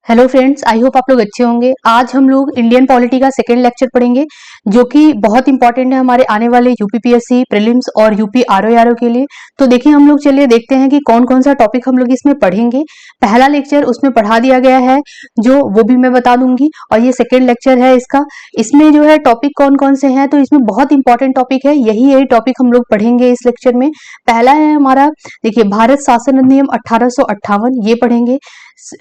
Hello friends, I hope आप लोग अच्छे होंगे। आज हम लोग इंडियन पॉलिटी का सेकेंड लेक्चर पढ़ेंगे जो कि बहुत इंपॉर्टेंट है हमारे आने वाले यूपीपीएससी प्रीलिम्स और यूपी आरओ के लिए। तो देखिए, हम लोग चलिए देखते हैं कि कौन कौन सा टॉपिक हम लोग इसमें पढ़ेंगे। पहला लेक्चर उसमें पढ़ा दिया गया है जो वो भी मैं बता दूंगी, और ये सेकेंड लेक्चर है इसका। इसमें जो है टॉपिक कौन कौन से हैं, तो इसमें बहुत इंपॉर्टेंट टॉपिक है, यही टॉपिक हम लोग पढ़ेंगे इस लेक्चर में। पहला है हमारा, देखिए, भारत शासन अधिनियम 1858, ये पढ़ेंगे।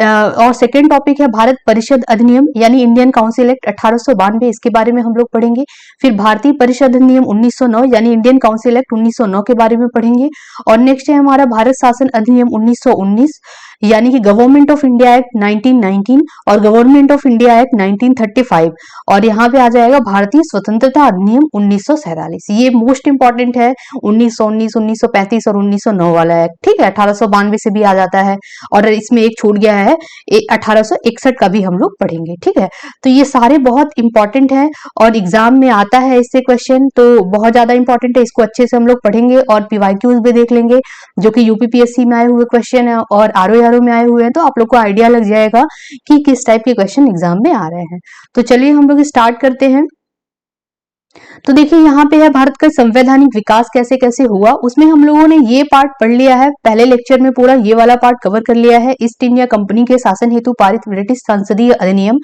और सेकेंड टॉपिक है भारत परिषद अधिनियम यानी इंडियन काउंसिल एक्ट 1892, इसके बारे में हम लोग पढ़ेंगे। फिर भारतीय परिषद अधिनियम 1909 यानी इंडियन काउंसिल एक्ट 1909 के बारे में पढ़ेंगे। और नेक्स्ट है हमारा भारत शासन अधिनियम 1919 यानी कि गवर्नमेंट ऑफ इंडिया एक्ट 1919 और गवर्नमेंट ऑफ इंडिया एक्ट 1935। और यहाँ पे आ जाएगा भारतीय स्वतंत्रता अधिनियम 1947। ये मोस्ट इंपॉर्टेंट है, 1919, 1935 और 1909 वाला एक्ट। ठीक है, 1892 से भी आ जाता है, और इसमें एक छूट गया है 1861 का भी हम लोग पढ़ेंगे। ठीक है, तो ये सारे बहुत इंपॉर्टेंट है और एग्जाम में आता है इससे क्वेश्चन, तो बहुत ज्यादा इंपॉर्टेंट है। इसको अच्छे से हम लोग पढ़ेंगे और पीवाईक्यूज भी देख लेंगे जो कि यूपीपीएससी में आए हुए क्वेश्चन है और आरओ में आए हुए हैं, तो आप लोग को आइडिया लग जाएगा कि किस टाइप के क्वेश्चन एग्जाम में आ रहे हैं। तो चलिए हम लोग स्टार्ट करते हैं। तो देखिए, यहाँ पे है भारत का संवैधानिक विकास कैसे कैसे हुआ, उसमें हम लोगों ने ये पार्ट पढ़ लिया है पहले लेक्चर में, पूरा ये वाला पार्ट कवर कर लिया है। ईस्ट इंडिया कंपनी के शासन हेतु पारित ब्रिटिश संसदीय अधिनियम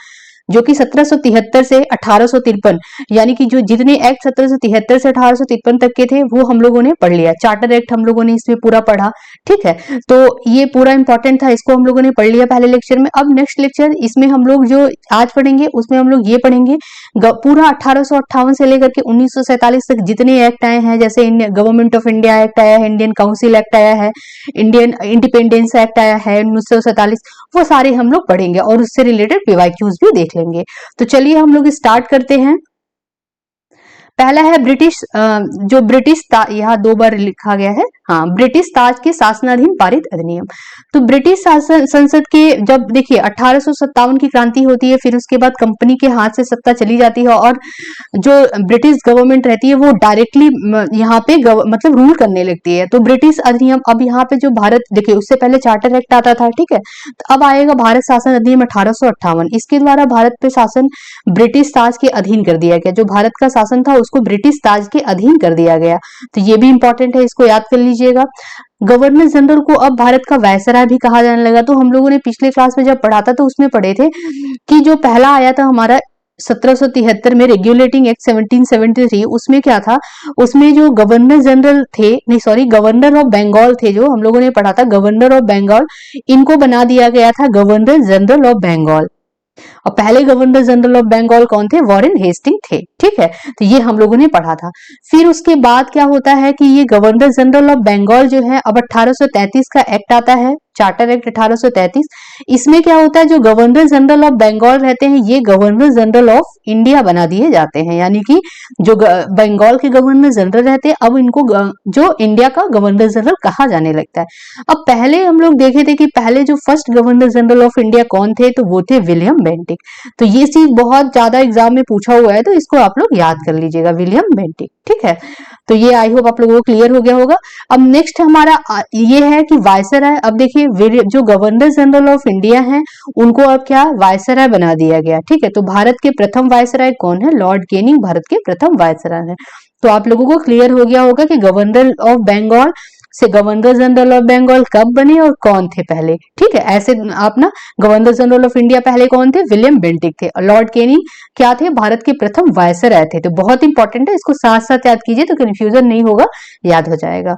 जो कि 1773 से 1853 यानी कि जो जितने एक्ट 1773 से 1853 तक के थे वो हम लोगों ने पढ़ लिया। चार्टर एक्ट हम लोगों ने इसमें पूरा पढ़ा। ठीक है, तो ये पूरा इंपॉर्टेंट था, इसको हम लोगों ने पढ़ लिया पहले लेक्चर में। अब नेक्स्ट लेक्चर इसमें हम लोग जो आज पढ़ेंगे उसमें हम लोग ये पढ़ेंगे पूरा 1858 से लेकर के 1947 तक जितने एक्ट आए हैं, जैसे गवर्नमेंट ऑफ इंडिया एक्ट आया है, इंडियन काउंसिल एक्ट आया है, इंडियन इंडिपेंडेंस एक्ट आया है 1947, वो सारे हम लोग पढ़ेंगे और उससे रिलेटेड पीवाईक्यूज भी देख लेंगे। तो चलिए हम लोग स्टार्ट करते हैं। पहला है ब्रिटिश, जो ब्रिटिश यहाँ 2 बार लिखा गया है, हाँ, ब्रिटिश ताज के शासनाधीन पारित अधिनियम। तो ब्रिटिश शासन संसद के, जब देखिए 1857 की क्रांति होती है, फिर उसके बाद कंपनी के हाथ से सत्ता चली जाती है और जो ब्रिटिश गवर्नमेंट रहती है वो डायरेक्टली यहाँ पे मतलब रूल करने लगती है। तो ब्रिटिश अधिनियम, अब यहाँ पे जो भारत, देखिए उससे पहले चार्टर एक्ट आता था। ठीक है, तो अब आएगा भारत शासन अधिनियम 1858। इसके द्वारा भारत पे शासन ब्रिटिश ताज के अधीन कर दिया गया। जो भारत का शासन था उसको ब्रिटिश ताज के अधीन कर दिया गया। तो ये भी इंपॉर्टेंट है, इसको याद कर लीजिएगा। गवर्नर जनरल को अब भारत का वायसराय भी कहा जाने लगा। तो हम लोगों ने पिछले क्लास में जब पढ़ा था तो उसमें पढ़े थे कि जो पहला आया था हमारा 1773 में रेगुलेटिंग एक्ट 1773, उसमें क्या था, उसमें जो गवर्नर जनरल थे, नहीं सॉरी, गवर्नर ऑफ बंगाल थे, जो हम लोगों ने पढ़ा था गवर्नर ऑफ बंगाल, इनको बना दिया गया था गवर्नर जनरल ऑफ बंगाल। और पहले गवर्नर जनरल ऑफ बंगाल कौन थे, वॉरेन हेस्टिंग थे। ठीक है, तो ये हम लोगों ने पढ़ा था। फिर उसके बाद क्या होता है कि ये गवर्नर जनरल ऑफ बंगाल जो है, अब 1833 का एक्ट आता है, चार्टर एक्ट 1833। इसमें क्या होता है, जो गवर्नर जनरल ऑफ बंगाल रहते हैं ये गवर्नर जनरल ऑफ इंडिया बना दिए जाते हैं, यानी कि जो बंगाल के गवर्नर जनरल रहते हैं अब इनको जो इंडिया का गवर्नर जनरल कहा जाने लगता है। अब पहले हम लोग देखे थे कि पहले जो first governor general of India कौन थे, तो वो थे विलियम बेंटिक। तो ये चीज बहुत ज्यादा एग्जाम में पूछा हुआ है, तो इसको आप लोग याद कर लीजिएगा, विलियम बेंटिक। ठीक है, तो ये आई होप आप लोगों को क्लियर हो गया होगा। अब नेक्स्ट हमारा ये है कि वायसराय। अब देखिए, जो गवर्नर जनरल ऑफ इंडिया हैं उनको अब क्या वायसराय बना दिया गया। ठीक है, तो भारत के प्रथम वायसराय कौन है, लॉर्ड कैनिंग भारत के प्रथम वायसराय है। तो आप लोगों को क्लियर हो गया होगा कि गवर्नर ऑफ बंगाल से गवर्नर जनरल ऑफ बंगाल कब बने और कौन थे पहले। ठीक है, ऐसे आप ना, गवर्नर जनरल ऑफ इंडिया पहले कौन थे, विलियम बेंटिक थे, और लॉर्ड कैनिंग क्या थे, भारत के प्रथम वायसराय थे। तो बहुत इंपॉर्टेंट है, इसको साथ साथ याद कीजिए तो कंफ्यूजन नहीं होगा, याद हो जाएगा।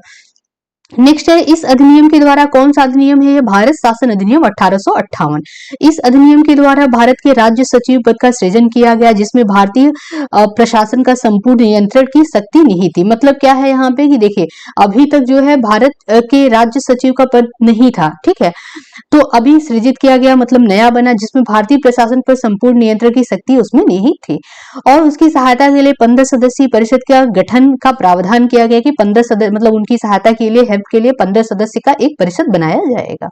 नेक्स्ट है, इस अधिनियम के द्वारा, कौन सा अधिनियम है ये, भारत शासन अधिनियम 1858। इस अधिनियम के द्वारा भारत के राज्य सचिव पद का सृजन किया गया, जिसमें भारतीय प्रशासन का संपूर्ण नियंत्रण की शक्ति नहीं थी। मतलब क्या है यहाँ पे कि देखिए, अभी तक जो है भारत के राज्य सचिव का पद नहीं था। ठीक है, तो अभी सृजित किया गया, मतलब नया बना, जिसमें भारतीय प्रशासन पर संपूर्ण नियंत्रण की शक्ति उसमें नहीं थी। और उसकी सहायता के लिए 15 सदस्यीय परिषद का गठन का प्रावधान किया गया कि 15 सदस्य, मतलब उनकी सहायता के लिए, हेल्प के लिए 15 सदस्य का एक परिषद बनाया जाएगा।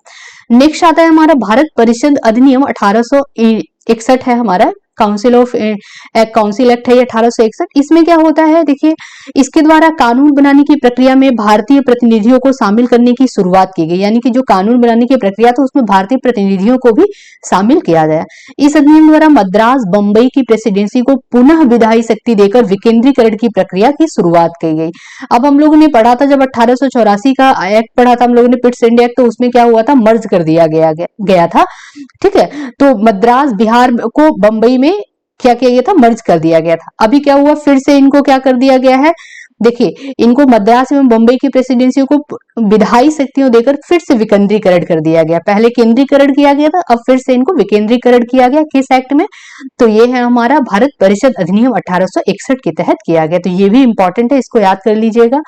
नेक्स्ट आता है हमारा भारत परिषद अधिनियम 1861 है हमारा, काउंसिल एक्ट है 1861। इसमें क्या होता है, देखिए इसके द्वारा कानून बनाने की प्रक्रिया में भारतीय प्रतिनिधियों को शामिल करने की शुरुआत की गई, यानी कि जो कानून बनाने की प्रक्रिया था उसमें भारतीय प्रतिनिधियों को भी शामिल किया गया। इस अधिनियम द्वारा मद्रास बंबई की प्रेसिडेंसी को पुनः विधायी शक्ति देकर विकेंद्रीकरण की प्रक्रिया की शुरुआत की गई। अब हम लोगों ने पढ़ा था, जब 1884 का एक्ट पढ़ा था हम लोगों ने, पिट्स इंडिया एक्ट, तो उसमें क्या हुआ था, मर्ज कर दिया गया था। ठीक है, तो मद्रास बिहार को बंबई में क्या किया गया था, मर्ज कर दिया गया था। अभी क्या हुआ, फिर से इनको क्या कर दिया गया है, देखिए इनको मद्रास एवं बंबई की प्रेसिडेंसी को विधायी शक्तियों देकर फिर से विकेंद्रीकरण कर दिया गया। पहले केंद्रीकरण किया गया था, अब फिर से इनको विकेंद्रीकरण किया गया। किस एक्ट में, तो ये है हमारा भारत परिषद अधिनियम 1861 के तहत किया गया। तो ये भी इंपॉर्टेंट है, इसको याद कर लीजिएगा।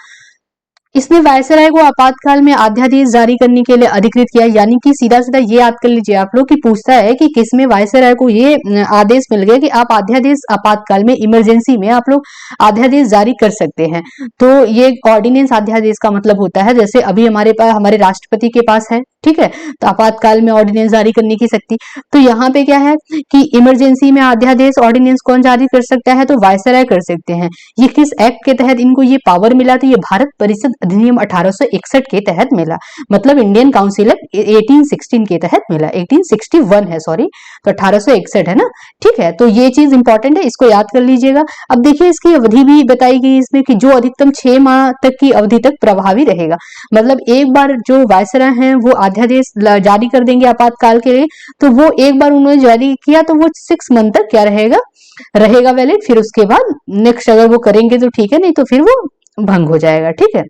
इसने वायसराय को आपातकाल में अध्यादेश जारी करने के लिए अधिकृत किया, यानी कि सीधा सीधा ये याद कर लीजिए आप लोग कि पूछता है कि किसमें वायसराय को ये आदेश मिल गया कि आप अध्यादेश आपातकाल में, इमरजेंसी में आप लोग अध्यादेश जारी कर सकते हैं। तो ये ऑर्डिनेंस अध्यादेश का मतलब होता है, जैसे अभी हमारे पास, हमारे राष्ट्रपति के पास है, ठीक है, तो आपातकाल में ऑर्डिनेंस जारी करने की शक्ति। तो यहाँ पे क्या है कि इमरजेंसी में अध्यादेश ऑर्डिनेंस कौन जारी कर सकता है, तो वायसराय कर सकते हैं। ये किस एक्ट के तहत इनको ये पावर मिला, तो ये भारत परिषद अधिनियम 1861 के तहत मिला, मतलब इंडियन काउंसिल एक्ट 1816 के तहत मिला, 1861 है, सॉरी, तो 1861 है ना। ठीक है, तो ये चीज इंपॉर्टेंट है, इसको याद कर लीजिएगा। अब देखिए इसकी अवधि भी बताई गई इसमें कि जो अधिकतम 6 माह तक की अवधि तक प्रभावी रहेगा। मतलब एक बार जो वायसराय हैं वो अध्यादेश जारी कर देंगे आपातकाल के लिए, तो वो एक बार उन्होंने जारी किया तो वो 6 मंथ तक क्या रहेगा वैलिड। फिर उसके बाद नेक्स्ट अगर वो करेंगे तो ठीक है, नहीं तो फिर वो भंग हो जाएगा। ठीक है,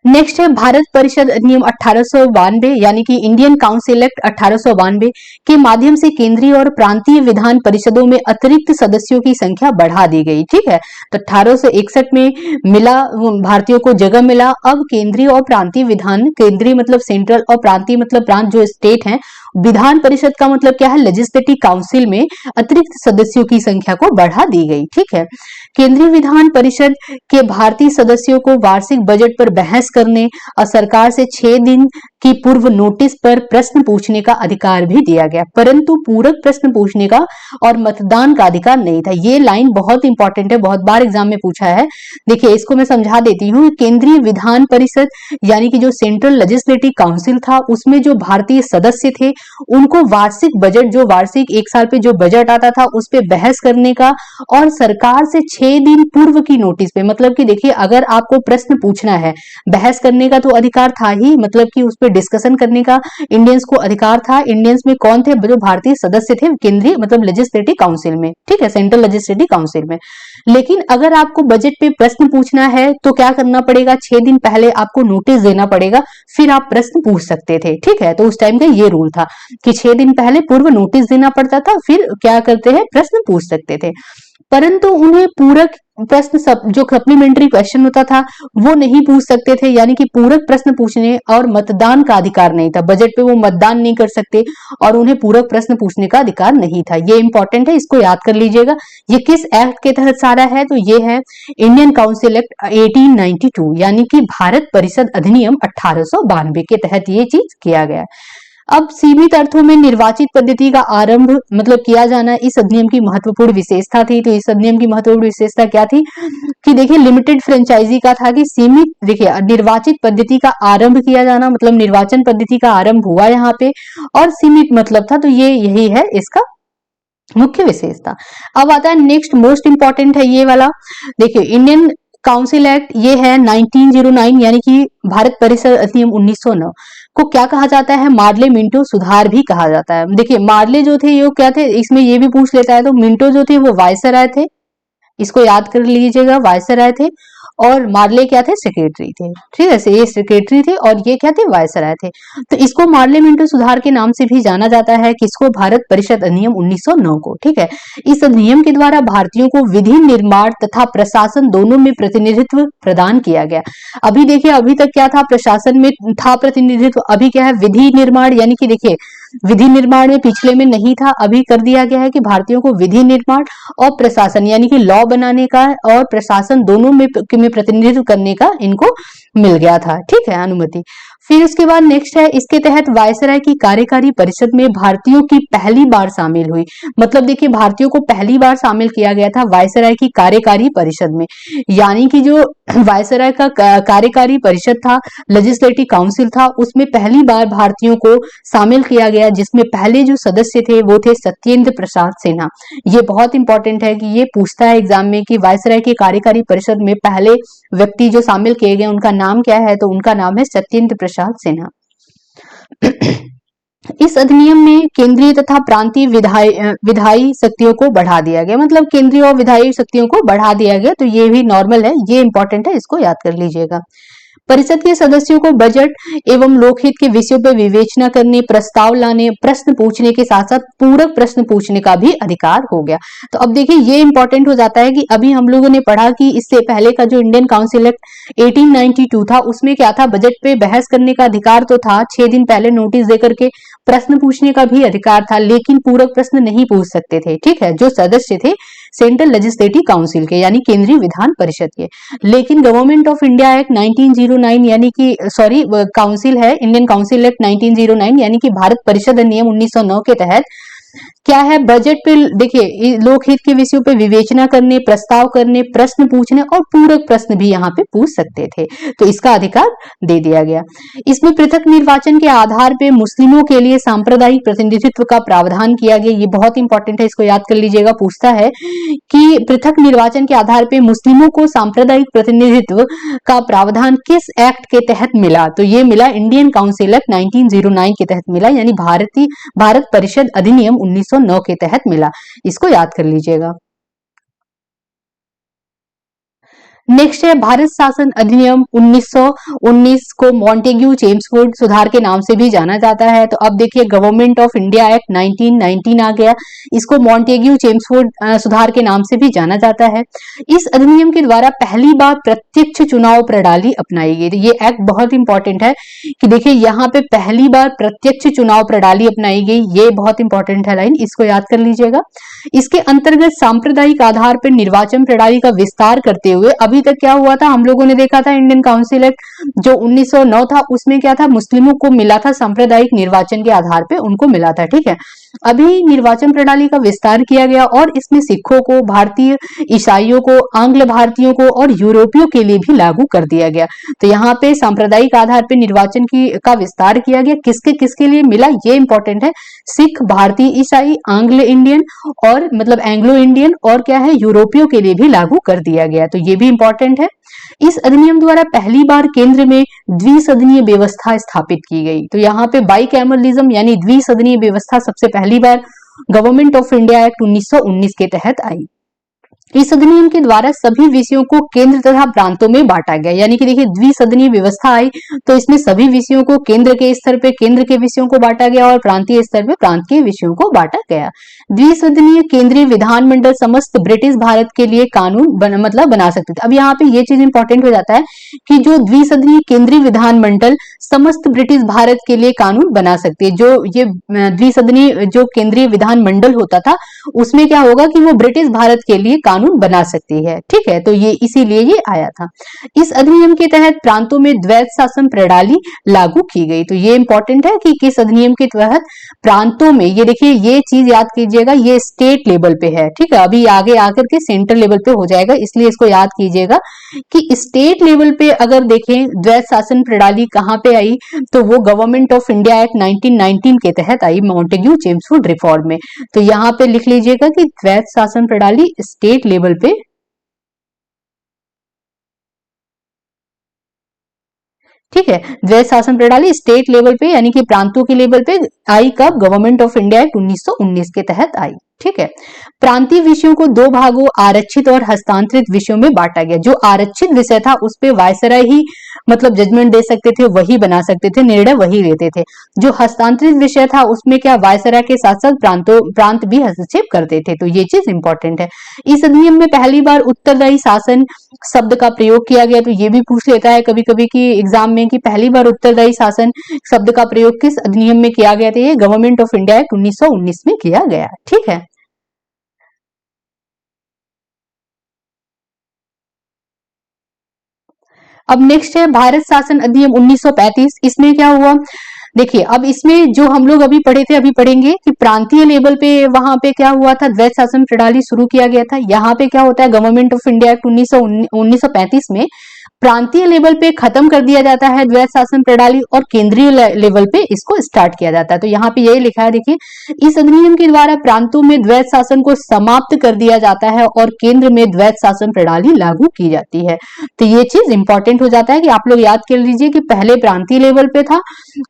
नेक्स्ट है भारत परिषद अधिनियम 1892, यानी कि इंडियन काउंसिल एक्ट 1892 के माध्यम से केंद्रीय और प्रांतीय विधान परिषदों में अतिरिक्त सदस्यों की संख्या बढ़ा दी गई। ठीक है, तो 1861 में मिला, भारतीयों को जगह मिला। अब केंद्रीय और प्रांतीय विधान, केंद्रीय मतलब सेंट्रल और प्रांतीय मतलब प्रांत, जो स्टेट हैं, विधान परिषद का मतलब क्या है, लेजिस्लेटिव काउंसिल में अतिरिक्त सदस्यों की संख्या को बढ़ा दी गई। ठीक है, केंद्रीय विधान परिषद के भारतीय सदस्यों को वार्षिक बजट पर बहस करने और सरकार से 6 दिन की पूर्व नोटिस पर प्रश्न पूछने का अधिकार भी दिया गया, परंतु पूरक प्रश्न पूछने का और मतदान का अधिकार नहीं था। ये लाइन बहुत इंपॉर्टेंट है, बहुत बार एग्जाम में पूछा है। देखिए इसको मैं समझा देती हूँ। केंद्रीय विधान परिषद यानी कि जो सेंट्रल लेजिस्लेटिव काउंसिल था, उसमें जो भारतीय सदस्य थे उनको वार्षिक बजट, जो वार्षिक एक साल पे जो बजट आता था उस पे बहस करने का और सरकार से 6 दिन पूर्व की नोटिस पे, मतलब कि देखिए अगर आपको प्रश्न पूछना है, बहस करने का तो अधिकार था ही, मतलब कि उस पर डिस्कशन करने का इंडियंस को अधिकार था। इंडियंस में कौन थे, जो भारतीय सदस्य थे केंद्रीय मतलब लेजिस्लेटिव काउंसिल में, ठीक है, सेंट्रल लेजिस्लेटिव काउंसिल में। लेकिन अगर आपको बजट पे प्रश्न पूछना है तो क्या करना पड़ेगा, 6 दिन पहले आपको नोटिस देना पड़ेगा, फिर आप प्रश्न पूछ सकते थे। ठीक है, तो उस टाइम का ये रूल था कि 6 दिन पहले पूर्व नोटिस देना पड़ता था, फिर क्या करते हैं, प्रश्न पूछ सकते थे। परंतु उन्हें पूरक प्रश्न, जो सप्लीमेंट्री क्वेश्चन होता था वो नहीं पूछ सकते थे, यानी कि पूरक प्रश्न पूछने और मतदान का अधिकार नहीं था। बजट पे वो मतदान नहीं कर सकते और उन्हें पूरक प्रश्न पूछने का अधिकार नहीं था। ये इंपॉर्टेंट है, इसको याद कर लीजिएगा। ये किस एक्ट के तहत सारा है, तो ये है इंडियन काउंसिल एक्ट 1892, यानी कि भारत परिषद अधिनियम 1892 के तहत ये चीज किया गया। अब सीमित अर्थों में निर्वाचित पद्धति का आरंभ मतलब किया जाना इस अधिनियम की महत्वपूर्ण विशेषता थी। तो इस अधिनियम की महत्वपूर्ण विशेषता क्या थी कि देखिए लिमिटेड फ्रेंचाइजी का था कि सीमित, देखिए निर्वाचित पद्धति का आरंभ किया जाना, मतलब निर्वाचन पद्धति का आरंभ हुआ यहाँ पे, और सीमित मतलब था, तो ये यही है इसका मुख्य विशेषता। अब आता है नेक्स्ट मोस्ट इंपॉर्टेंट है ये वाला, देखिए इंडियन काउंसिल एक्ट ये है 1909, यानी कि भारत परिषद अधिनियम 1909 को क्या कहा जाता है, मार्ले मिंटो सुधार भी कहा जाता है। देखिए मार्ले जो थे ये क्या थे, इसमें ये भी पूछ लेता है, तो मिंटो जो थे वो वायसराय थे, इसको याद कर लीजिएगा, वायसराय थे, और मार्ले क्या थे, सेक्रेटरी थे। ठीक है, ये सेक्रेटरी थे और ये क्या थे, वायसराय थे। तो इसको मार्ले मिंटो सुधार के नाम से भी जाना जाता है, किसको, भारत परिषद अधिनियम 1909 को। ठीक है, इस अधिनियम के द्वारा भारतीयों को विधि निर्माण तथा प्रशासन दोनों में प्रतिनिधित्व प्रदान किया गया। अभी देखिए, अभी तक क्या था, प्रशासन में था प्रतिनिधित्व, अभी क्या है, विधि निर्माण, यानी कि देखिए विधि निर्माण में पिछले में नहीं था, अभी कर दिया गया है कि भारतीयों को विधि निर्माण और प्रशासन यानी कि लॉ बनाने का और प्रशासन दोनों में प्रतिनिधित्व करने का इनको मिल गया था। ठीक है, अनुमति। फिर उसके बाद नेक्स्ट है, इसके तहत वायसराय की कार्यकारी परिषद में भारतीयों की पहली बार शामिल हुई। मतलब देखिए, भारतीयों को पहली बार शामिल किया गया था वायसराय की कार्यकारी परिषद में, यानी कि जो वायसराय का कार्यकारी परिषद था, लेजिस्लेटिव काउंसिल था, उसमें पहली बार भारतीयों को शामिल किया गया, जिसमें पहले जो सदस्य थे वो थे सत्येंद्र प्रसाद सिन्हा। ये बहुत इंपॉर्टेंट है कि ये पूछता है एग्जाम में कि वायसराय की कार्यकारी परिषद में पहले व्यक्ति जो शामिल किए गए उनका नाम क्या है, तो उनका नाम है सत्येंद्र प्रसाद सिन्हा। इस अधिनियम में केंद्रीय तथा प्रांतीय विधायी शक्तियों को बढ़ा दिया गया, मतलब केंद्रीय और विधायी शक्तियों को बढ़ा दिया गया, तो ये भी नॉर्मल है, ये इंपॉर्टेंट है, इसको याद कर लीजिएगा। परिषद के सदस्यों को बजट एवं लोकहित के विषयों पर विवेचना करने, प्रस्ताव लाने, प्रश्न पूछने के साथ साथ पूरक प्रश्न पूछने का भी अधिकार हो गया। तो अब देखिए, ये इंपॉर्टेंट हो जाता है कि अभी हम लोगों ने पढ़ा कि इससे पहले का जो इंडियन काउंसिल एक्ट 1892 था, उसमें क्या था, बजट पे बहस करने का अधिकार तो था, 6 दिन पहले नोटिस देकर के प्रश्न पूछने का भी अधिकार था, लेकिन पूरक प्रश्न नहीं पूछ सकते थे। ठीक है, जो सदस्य थे सेंट्रल लेजिस्लेटिव काउंसिल के, यानी केंद्रीय विधान परिषद के। लेकिन गवर्नमेंट ऑफ इंडिया एक्ट 1909 यानी कि सॉरी काउंसिल है इंडियन काउंसिल एक्ट 1909 यानी कि भारत परिषद अधिनियम 1909 के तहत क्या है, बजट पे देखिए लोकहित के विषयों पे विवेचना करने, प्रस्ताव करने, प्रश्न पूछने और पूरक प्रश्न भी यहाँ पे पूछ सकते थे, तो इसका अधिकार दे दिया गया। इसमें पृथक निर्वाचन के आधार पे मुस्लिमों के लिए सांप्रदायिक प्रतिनिधित्व का प्रावधान किया गया, ये बहुत इंपॉर्टेंट है, इसको याद कर लीजिएगा, पूछता है कि पृथक निर्वाचन के आधार पे मुस्लिमों को सांप्रदायिक प्रतिनिधित्व का प्रावधान किस एक्ट के तहत मिला, तो ये मिला इंडियन काउंसिल एक्ट 1909 के तहत मिला, यानी भारत परिषद अधिनियम 1909 के तहत मिला, इसको याद कर लीजिएगा। नेक्स्ट है भारत शासन अधिनियम 1919 को मॉन्टेग्यू चेम्सफोर्ड सुधार के नाम से भी जाना जाता है। तो अब देखिए, गवर्नमेंट ऑफ इंडिया एक्ट 1919 आ गया, इसको मॉन्टेग्यू चेम्सफोर्ड सुधार के नाम से भी जाना जाता है। इस अधिनियम के द्वारा पहली बार प्रत्यक्ष चुनाव प्रणाली अपनाई गई। ये एक्ट बहुत इंपॉर्टेंट है कि देखिए, यहाँ पे पहली बार प्रत्यक्ष चुनाव प्रणाली अपनाई गई, ये बहुत इंपॉर्टेंट है लाइन, इसको याद कर लीजिएगा। इसके अंतर्गत सांप्रदायिक आधार पर निर्वाचन प्रणाली का विस्तार करते हुए अभी तक क्या हुआ था, हम लोगों ने देखा था इंडियन काउंसिल एक्ट जो 1909 था, उसमें क्या था, मुस्लिमों को मिला था सांप्रदायिक निर्वाचन के आधार पे उनको मिला था। ठीक है, अभी निर्वाचन प्रणाली का विस्तार किया गया और इसमें सिखों को, भारतीय ईसाइयों को, आंग्ल भारतीयों को और यूरोपियों के लिए भी लागू कर दिया गया। तो यहाँ पे सांप्रदायिक आधार पे निर्वाचन का विस्तार किया गया, किसके किसके लिए मिला, ये इंपॉर्टेंट है, सिख, भारतीय ईसाई, आंग्ल इंडियन और मतलब एंग्लो इंडियन और क्या है, यूरोपियों के लिए भी लागू कर दिया गया, तो ये भी इंपॉर्टेंट है। इस अधिनियम द्वारा पहली बार केंद्र में द्विसदनीय व्यवस्था स्थापित की गई। तो यहाँ पे बाइकैमरलिज्म यानी द्विसदनीय व्यवस्था सबसे पहली बार गवर्नमेंट ऑफ इंडिया एक्ट 1919 के तहत आई। इस अधिनियम के द्वारा सभी विषयों को केंद्र तथा प्रांतों में बांटा गया, यानी कि देखिए द्विसदनीय व्यवस्था आई तो इसमें सभी विषयों को केंद्र के स्तर पे केंद्र के विषयों को बांटा गया और प्रांतीय स्तर पे प्रांत के विषयों को बांटा गया। द्विसदनीय केंद्रीय विधानमंडल समस्त ब्रिटिश भारत के लिए कानून बना सकते थे। अब यहाँ पे ये चीज इंपॉर्टेंट हो जाता है कि जो द्विसदनीय केंद्रीय विधानमंडल समस्त ब्रिटिश भारत के लिए कानून बना सकती है। जो ये द्विसदनीय जो केंद्रीय विधानमंडल होता था उसमें क्या होगा कि वो ब्रिटिश भारत के लिए कानून बना सकती है। ठीक है, तो ये इसीलिए ये आया था। इस अधिनियम के तहत प्रांतों में द्वैत शासन प्रणाली लागू की गई। तो ये इंपॉर्टेंट है कि किस अधिनियम के तहत प्रांतों में, ये देखिए ये चीज याद कीजिएगा, ये स्टेट लेवल पे है। ठीक है, अभी आगे आकर के सेंट्रल लेवल पे हो जाएगा, इसलिए इसको याद कीजिएगा कि स्टेट लेवल पे अगर देखें द्वैत शासन प्रणाली कहां पे आई, तो वो गवर्नमेंट ऑफ इंडिया एक्ट 1919 के तहत आई, मॉन्टेग्यू चेम्सफोर्ड रिफॉर्म में। तो यहाँ पे लिख लीजिएगा कि द्वैत शासन प्रणाली स्टेट लेवल पे, ठीक है, द्वैत शासन प्रणाली स्टेट लेवल पे यानी कि प्रांतों के लेवल पे आई कब, गवर्नमेंट ऑफ इंडिया एक्ट 1919 के तहत आई। ठीक है, प्रांतीय विषयों को दो भागों आरक्षित और हस्तांतरित विषयों में बांटा गया। जो आरक्षित विषय था उस पे वायसराय ही मतलब जजमेंट दे सकते थे, वही बना सकते थे, निर्णय वही लेते थे। जो हस्तांतरित विषय था उसमें क्या वायसराय के साथ साथ प्रांत भी हस्तक्षेप करते थे। तो ये चीज इंपॉर्टेंट है। इस अधिनियम में पहली बार उत्तरदायी शासन शब्द का प्रयोग किया गया। तो ये भी पूछ लेता है कभी कभी कि एग्जाम में कि पहली बार उत्तरदायी शासन शब्द का प्रयोग किस अधिनियम में किया गया था, ये गवर्नमेंट ऑफ इंडिया एक्ट 1919 में किया गया। ठीक है, अब नेक्स्ट है भारत शासन अधिनियम 1935। इसमें क्या हुआ, देखिए अब इसमें जो हम लोग अभी पढ़े थे, अभी पढ़ेंगे कि प्रांतीय लेवल पे वहां पे क्या हुआ था, द्वैध शासन प्रणाली शुरू किया गया था। यहाँ पे क्या होता है, गवर्नमेंट ऑफ इंडिया एक्ट 1935 में प्रांतीय लेवल पे खत्म कर दिया जाता है द्वैध शासन प्रणाली और केंद्रीय लेवल पे इसको स्टार्ट किया जाता है। तो यहाँ पे यही लिखा है, देखिए इस अधिनियम के द्वारा प्रांतों में द्वैध शासन को समाप्त कर दिया जाता है और केंद्र में द्वैध शासन प्रणाली लागू की जाती है। तो ये चीज इंपॉर्टेंट हो जाता है कि आप लोग याद कर लीजिए कि पहले प्रांतीय लेवल पे था,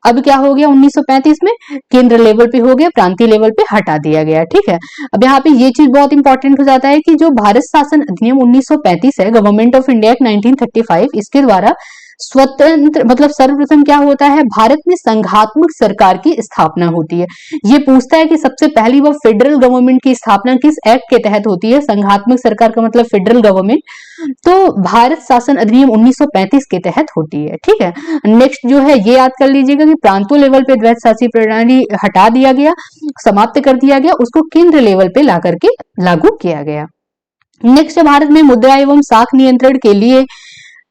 अब क्या हो गया 1935 में केंद्र लेवल पे हो गया, प्रांतीय लेवल पे हटा दिया गया। ठीक है, अब यहाँ पे ये चीज बहुत इंपॉर्टेंट हो जाता है कि जो भारत शासन अधिनियम 1935 है, गवर्नमेंट ऑफ इंडिया एक्ट 1935, इसके द्वारा स्वतंत्र मतलब सर्वप्रथम क्या होता है, भारत में संघात्मक सरकार की स्थापना होती है। ये पूछता है कि सबसे पहली वो फेडरल गवर्नमेंट की स्थापना किस एक्ट के तहत होती है, संघात्मक सरकार का मतलब फेडरल गवर्नमेंट, तो भारत शासन अधिनियम 1935 के तहत होती है। ठीक है, नेक्स्ट जो है ये याद कर लीजिएगा कि प्रांतों लेवल पे द्वैध शासी प्रणाली हटा दिया गया, समाप्त कर दिया गया, उसको केंद्र लेवल पे ला करके लागू किया गया। नेक्स्ट भारत में मुद्रा एवं साख नियंत्रण के लिए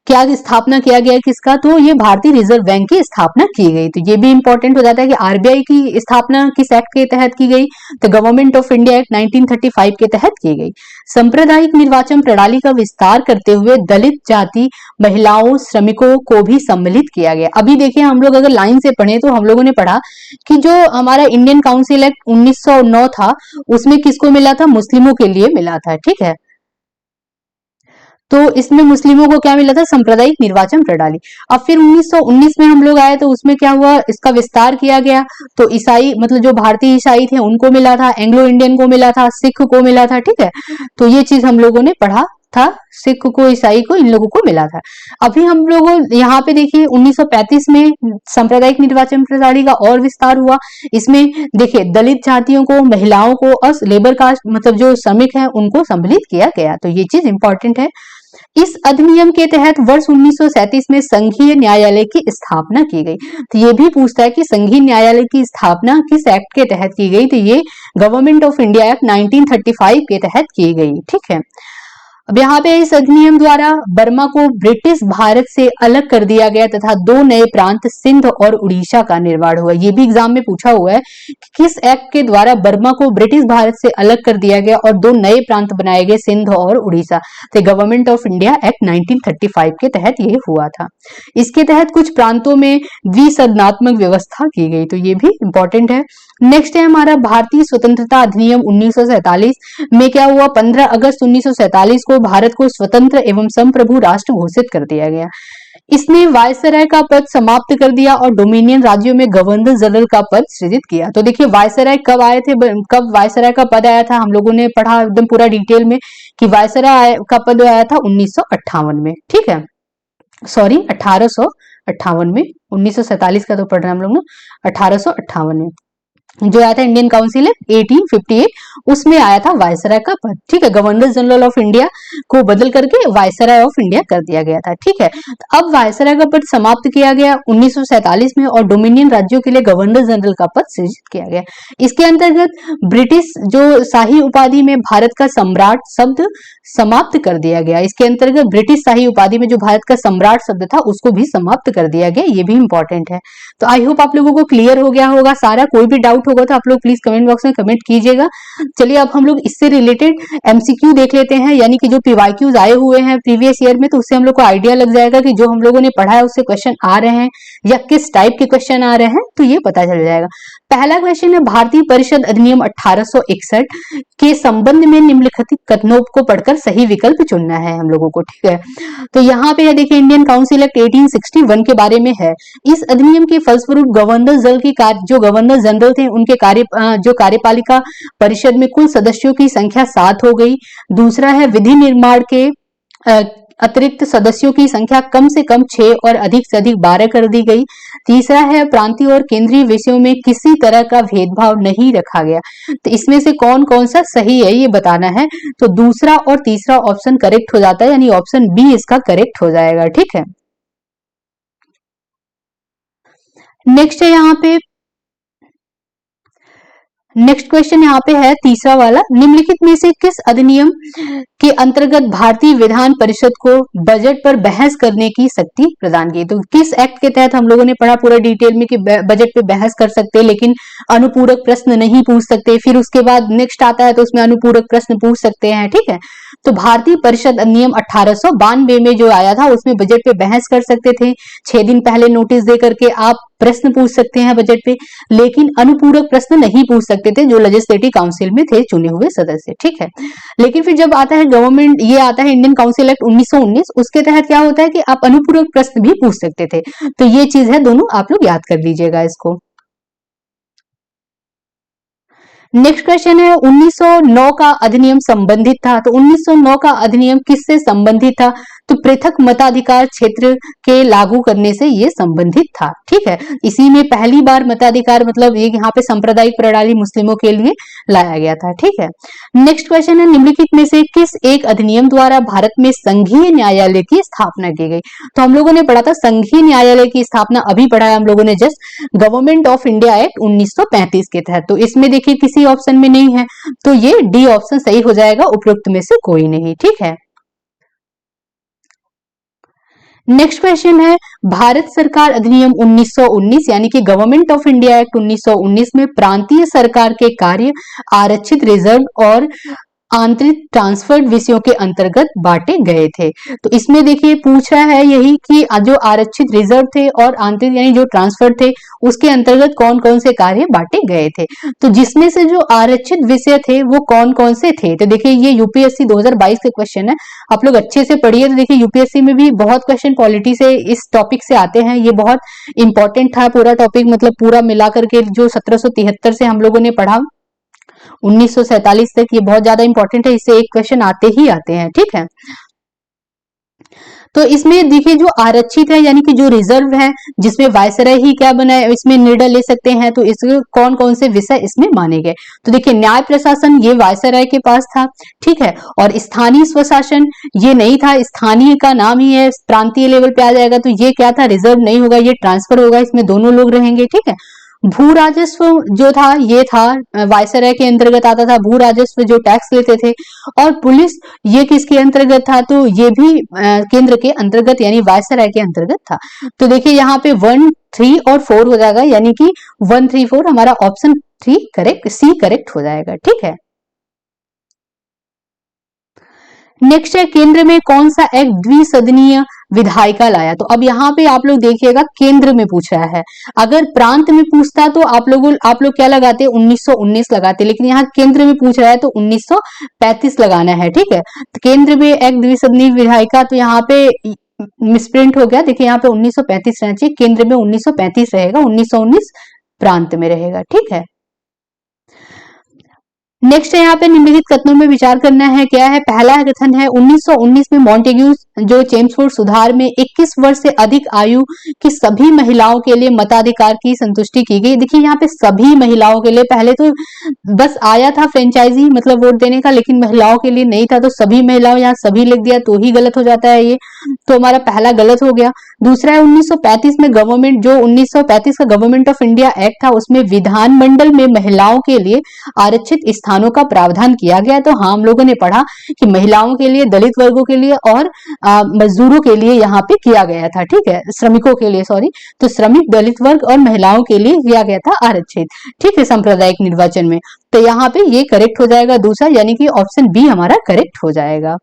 क्या स्थापना किया गया किसका, तो ये भारतीय रिजर्व बैंक की स्थापना की गई। तो ये भी इंपॉर्टेंट हो जाता है कि आरबीआई की स्थापना किस एक्ट के तहत की गई, तो गवर्नमेंट ऑफ इंडिया एक्ट 1935 के तहत की गई। सांप्रदायिक निर्वाचन प्रणाली का विस्तार करते हुए दलित जाति, महिलाओं, श्रमिकों को भी सम्मिलित किया गया। अभी देखिए हम लोग अगर लाइन से पढ़े तो हम लोगों ने पढ़ा कि जो हमारा इंडियन काउंसिल एक्ट 1909 था, उसमें किसको मिला था, मुस्लिमों के लिए मिला था। ठीक है, तो इसमें मुस्लिमों को क्या मिला था, सांप्रदायिक निर्वाचन प्रणाली। अब फिर 1919 में हम लोग आए तो उसमें क्या हुआ, इसका विस्तार किया गया, तो ईसाई मतलब जो भारतीय ईसाई थे उनको मिला था, एंग्लो इंडियन को मिला था, सिख को मिला था। ठीक है, तो ये चीज हम लोगों ने पढ़ा था, सिख को, ईसाई को, इन लोगों को मिला था। अभी हम लोगों यहाँ पे देखिए 1935 में सांप्रदायिक निर्वाचन प्रणाली का और विस्तार हुआ। इसमें देखिए दलित जातियों को, महिलाओं को और लेबर कास्ट मतलब जो श्रमिक हैं उनको सम्मिलित किया गया। तो ये चीज इंपॉर्टेंट है। इस अधिनियम के तहत वर्ष 1937 में संघीय न्यायालय की स्थापना की गई। तो ये भी पूछता है कि संघीय न्यायालय की स्थापना किस एक्ट के तहत की गई, तो ये गवर्नमेंट ऑफ इंडिया एक्ट 1935 के तहत की गई। ठीक है, अब यहाँ पे इस अधिनियम द्वारा बर्मा को ब्रिटिश भारत से अलग कर दिया गया तथा दो नए प्रांत सिंध और उड़ीसा का निर्माण हुआ। ये भी एग्जाम में पूछा हुआ है कि किस एक्ट के द्वारा बर्मा को ब्रिटिश भारत से अलग कर दिया गया और दो नए प्रांत बनाए गए सिंध और उड़ीसा। तो गवर्नमेंट ऑफ इंडिया एक्ट 1935 के तहत ये हुआ था। इसके तहत कुछ प्रांतों में द्विसदनात्मक व्यवस्था की गई। तो ये भी इंपॉर्टेंट है। नेक्स्ट है हमारा भारतीय स्वतंत्रता अधिनियम 1947 में क्या हुआ, 15 अगस्त 1947 को भारत को स्वतंत्र एवं संप्रभु राष्ट्र घोषित कर दिया गया। इसने वायसराय का पद समाप्त कर दिया और डोमिनियन राज्यों में गवर्नर जनरल का पद सृजित किया। तो देखिए वायसराय कब आए थे, कब वायसराय का पद आया था, हम लोगों ने पढ़ा एकदम पूरा डिटेल में कि वायसराय का पद आया था 1958 में। ठीक है, सॉरी 1858 में, 1947 का तो पढ़ रहे हैं हम लोग ना, 1858 में जो आया था इंडियन काउंसिल है 1858, उसमें आया था वायसराय का पद। ठीक है, गवर्नर जनरल ऑफ इंडिया को बदल करके वायसराय ऑफ इंडिया कर दिया गया था। ठीक है, तो अब वायसराय का पद समाप्त किया गया 1947 में और डोमिनियन राज्यों के लिए गवर्नर जनरल का पद सृजित किया गया। इसके अंतर्गत ब्रिटिश जो शाही उपाधि में भारत का सम्राट शब्द समाप्त कर दिया गया। इसके अंतर्गत ब्रिटिश शाही उपाधि में जो भारत का सम्राट शब्द था उसको भी समाप्त कर दिया गया। ये भी इंपॉर्टेंट है। तो आई होप आप लोगों को क्लियर हो गया होगा सारा। कोई भी डाउट होगा तो आप लोग प्लीज कमेंट बॉक्स में कमेंट कीजिएगा। चलिए अब हम लोग इससे रिलेटेड एमसीक्यू देख लेते हैं, यानी कि जो पीवाईक्यूज आए हुए हैं प्रीवियस ईयर में, तो उससे हम लोग को आइडिया लग जाएगा कि जो हम लोगों ने पढ़ा है उससे क्वेश्चन आ रहे हैं या किस टाइप के क्वेश्चन आ रहे हैं, तो ये पता चल जाएगा। पहला क्वेश्चन है भारतीय परिषद अधिनियम 1861 के संबंध में निम्नलिखित कथनों को पढ़कर सही विकल्प चुनना है हम लोगों को। ठीक है, तो यहाँ पे देखिए इंडियन काउंसिल एक्ट 1861 के बारे में है। इस अधिनियम के फलस्वरूप गवर्नर जनरल की जो गवर्नर जनरल थे उनके जो कार्यपालिका परिषद में कुल सदस्यों की संख्या 7 हो गई। दूसरा है विधि निर्माण के अतिरिक्त सदस्यों की संख्या कम से कम 6 और अधिक से अधिक 12 कर दी गई। तीसरा है प्रांतीय और केंद्रीय विषयों में किसी तरह का भेदभाव नहीं रखा गया। तो इसमें से कौन कौन सा सही है ये बताना है। तो दूसरा और तीसरा ऑप्शन करेक्ट हो जाता है, यानी ऑप्शन बी इसका करेक्ट हो जाएगा। ठीक है, नेक्स्ट है यहाँ पे नेक्स्ट क्वेश्चन यहाँ पे है तीसरा वाला, निम्नलिखित में से किस अधिनियम के अंतर्गत भारतीय विधान परिषद को बजट पर बहस करने की शक्ति प्रदान की? तो किस एक्ट के तहत हम लोगों ने पढ़ा पूरा डिटेल में कि बजट पे बहस कर सकते लेकिन अनुपूरक प्रश्न नहीं पूछ सकते, फिर उसके बाद नेक्स्ट आता है तो उसमें अनुपूरक प्रश्न पूछ सकते हैं, ठीक है। तो भारतीय परिषद अधिनियम 1892 में जो आया था उसमें बजट पे बहस कर सकते थे, 6 दिन पहले नोटिस दे करके आप प्रश्न पूछ सकते हैं बजट पे, लेकिन अनुपूरक प्रश्न नहीं पूछ सकते थे जो लेजिस्लेटिव काउंसिल में थे चुने हुए सदस्य, ठीक है। लेकिन फिर जब आता है गवर्नमेंट, ये आता है इंडियन काउंसिल एक्ट 1919, उसके तहत क्या होता है कि आप अनुपूरक प्रश्न भी पूछ सकते थे। तो ये चीज है, दोनों आप लोग याद कर लीजिएगा इसको। नेक्स्ट क्वेश्चन है 1909 का अधिनियम संबंधित था, तो 1909 का अधिनियम किससे संबंधित था? तो पृथक मताधिकार क्षेत्र के लागू करने से ये संबंधित था, ठीक है। इसी में पहली बार मताधिकार मतलब ये यहाँ पे सांप्रदायिक प्रणाली मुस्लिमों के लिए लाया गया था, ठीक है। नेक्स्ट क्वेश्चन है निम्नलिखित में से किस एक अधिनियम द्वारा भारत में संघीय न्यायालय की स्थापना की गई? तो हम लोगों ने पढ़ा था संघीय न्यायालय की स्थापना, अभी पढ़ा है हम लोगों ने just, government of India act 1935 के तहत। तो इसमें देखिए किसी ऑप्शन में नहीं है, तो ये डी ऑप्शन सही हो जाएगा, उपरोक्त में से कोई नहीं, ठीक है। नेक्स्ट क्वेश्चन है भारत सरकार अधिनियम 1919 यानी कि गवर्नमेंट ऑफ इंडिया एक्ट 1919 में प्रांतीय सरकार के कार्य आरक्षित, रिजर्व और आंतरिक ट्रांसफर्ड विषयों के अंतर्गत बांटे गए थे। तो इसमें देखिए पूछ रहा है यही कि जो आरक्षित, रिजर्व थे और आंतरिक यानी जो ट्रांसफर थे उसके अंतर्गत कौन कौन से कार्य बांटे गए थे। तो जिसमें से जो आरक्षित विषय थे वो कौन कौन से थे? तो देखिए ये यूपीएससी 2022 के क्वेश्चन है, आप लोग अच्छे से पढ़िए। तो देखिए यूपीएससी में भी बहुत क्वेश्चन पॉलिटी से इस टॉपिक से आते हैं, ये बहुत इंपॉर्टेंट था पूरा टॉपिक, मतलब पूरा मिला करके जो 1773 से हम लोगों ने पढ़ा 1947 तक, ये बहुत ज्यादा इंपॉर्टेंट है, इससे एक क्वेश्चन आते ही आते हैं, ठीक है। तो इसमें देखिए जो आरक्षित है यानी कि जो रिजर्व है, जिसमें वायसराय ही क्या बना है, इसमें निर्णय ले सकते हैं, तो इसमें कौन कौन से विषय इसमें माने गए? तो देखिए न्याय प्रशासन ये वायसराय के पास था, ठीक है। और स्थानीय स्वशासन ये नहीं था, स्थानीय का नाम ही है, प्रांतीय लेवल पे आ जाएगा, तो ये क्या था, रिजर्व नहीं होगा, ये ट्रांसफर होगा, इसमें दोनों लोग रहेंगे, ठीक है। भू राजस्व जो था ये था वायसराय के अंतर्गत आता था, भू राजस्व जो टैक्स लेते थे। और पुलिस ये किसके अंतर्गत था? तो ये भी केंद्र के अंतर्गत यानी वायसराय के अंतर्गत था। तो देखिए यहाँ पे 1, 3 और 4 हो जाएगा, यानी कि 1, 3, 4 हमारा ऑप्शन 3 करेक्ट, सी करेक्ट हो जाएगा, ठीक है। नेक्स्ट है केंद्र में कौन सा एक्ट द्विसदनीय विधायिका लाया? तो अब यहाँ पे आप लोग देखिएगा केंद्र में पूछ रहा है, अगर प्रांत में पूछता तो आप लोग क्या लगाते, 1919 लगाते, लेकिन यहाँ केंद्र में पूछ रहा है तो 1935 लगाना है, ठीक है। तो केंद्र में एक्ट द्विसदनीय विधायिका, तो यहाँ पे मिसप्रिंट हो गया, देखिए यहाँ पे 1935 रहना चाहिए, केंद्र में 1935 रहेगा, 1919 प्रांत में रहेगा, ठीक है। नेक्स्ट है यहाँ पे निम्नलिखित कथनों में विचार करना है, क्या है? पहला कथन है 1919 में मॉन्टेग्यू जो चेम्सफोर्ड सुधार में 21 वर्ष से अधिक आयु की सभी महिलाओं के लिए मताधिकार की संतुष्टि की गई। देखिए यहाँ पे सभी महिलाओं के लिए, पहले तो बस आया था फ्रेंचाइजी मतलब वोट देने का, लेकिन महिलाओं के लिए नहीं था, तो सभी महिलाओं, यहाँ सभी लिख दिया तो ही गलत हो जाता है ये, तो हमारा पहला गलत हो गया। दूसरा है 1935 में गवर्नमेंट, जो 1935 का गवर्नमेंट ऑफ इंडिया एक्ट था उसमें विधानमंडल में महिलाओं के लिए आरक्षित स्थानों का प्रावधान किया गया। तो हाँ हम लोगों ने पढ़ा कि महिलाओं के लिए, दलित वर्गों के लिए और मजदूरों के लिए यहाँ पे किया गया था, ठीक है, श्रमिकों के लिए, सॉरी, तो श्रमिक, दलित वर्ग और महिलाओं के लिए किया गया था आरक्षित, ठीक है, सांप्रदायिक निर्वाचन में। तो यहाँ पे ये करेक्ट हो जाएगा दूसरा, यानी कि ऑप्शन बी हमारा करेक्ट हो जाएगा।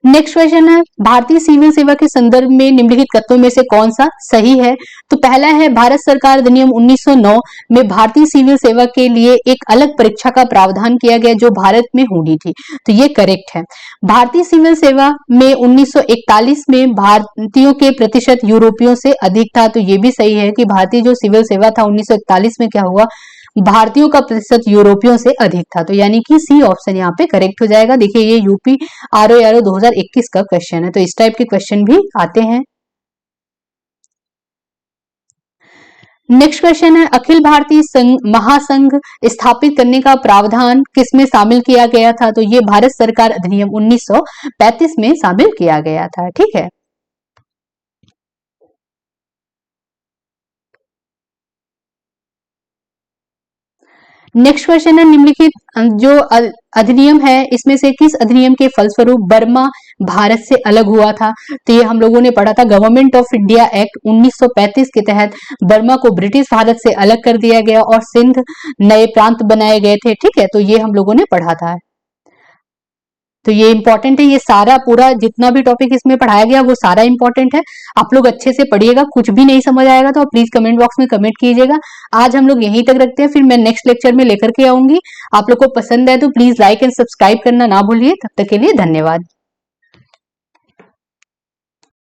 नेक्स्ट क्वेश्चन है भारतीय सिविल सेवा के संदर्भ में निम्नलिखित कथनों में से कौन सा सही है? तो पहला है भारत सरकार अधिनियम 1909 में भारतीय सिविल सेवा के लिए एक अलग परीक्षा का प्रावधान किया गया जो भारत में होनी थी, तो ये करेक्ट है। भारतीय सिविल सेवा में 1941 में भारतीयों के प्रतिशत यूरोपियों से अधिक था, तो ये भी सही है कि भारतीय जो सिविल सेवा था 1941 में क्या हुआ, भारतीयों का प्रतिशत यूरोपियों से अधिक था, तो यानी कि सी ऑप्शन यहाँ पे करेक्ट हो जाएगा। देखिए ये यूपी आरओ 2021 का क्वेश्चन है, तो इस टाइप के क्वेश्चन भी आते हैं। नेक्स्ट क्वेश्चन है अखिल भारतीय संघ महासंघ स्थापित करने का प्रावधान किसमें शामिल किया गया था? तो ये भारत सरकार अधिनियम 1935 में शामिल किया गया था, ठीक है। नेक्स्ट क्वेश्चन है निम्नलिखित जो अधिनियम है इसमें से किस अधिनियम के फलस्वरूप बर्मा भारत से अलग हुआ था? तो ये हम लोगों ने पढ़ा था, गवर्नमेंट ऑफ इंडिया एक्ट 1935 के तहत बर्मा को ब्रिटिश भारत से अलग कर दिया गया और सिंध नए प्रांत बनाए गए थे। ठीक है, तो ये हम लोगों ने पढ़ा था। तो ये इंपॉर्टेंट है, ये सारा पूरा जितना भी टॉपिक इसमें पढ़ाया गया वो सारा इंपॉर्टेंट है। आप लोग अच्छे से पढ़िएगा, कुछ भी नहीं समझ आएगा तो आप प्लीज कमेंट बॉक्स में कमेंट कीजिएगा। आज हम लोग यहीं तक रखते हैं, फिर मैं नेक्स्ट लेक्चर में लेकर के आऊंगी। आप लोग को पसंद है तो प्लीज लाइक एंड सब्सक्राइब करना ना भूलिए। तब तक के लिए धन्यवाद।